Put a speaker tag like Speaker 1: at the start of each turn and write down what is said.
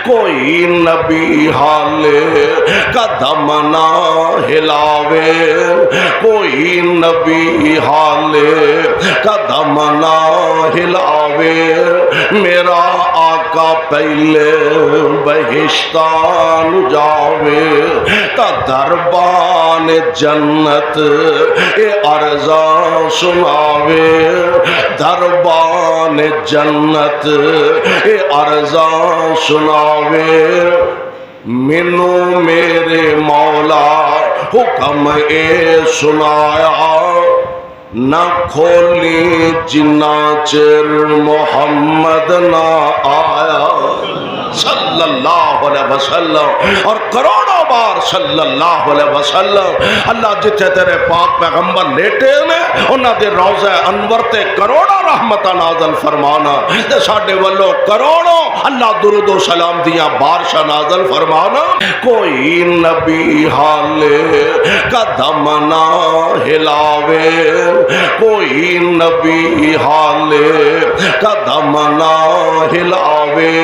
Speaker 1: کوئی نبی حالے قدم نہ ہلاوے کوئی نبی حالے قدم نہ ہلاوے میرا آقا پہلے بہشتان جاوے تا دربان جنت اے عرضاں سناوے دربان جنت اے عرضاں سناوے منو میرے مولا حکم اے سنایا نہ کھولی جنا چر محمد نہ آیا صلی اللہ علیہ وسلم اور کروڑوں بار صلی اللہ علیہ وسلم اللہ جتھے تیرے پاک پیغمبر لیٹے نے انہاں دے روضہ انور تے کروڑوں رحمتہ نازل فرمانا تے ساڈے والوں کروڑوں اللہ درود و سلام دیاں بارشاں نازل فرمانا کوئی نبی حالے قدم نہ ہلاوے کوئی نبی حالے قدم نہ ہلاوے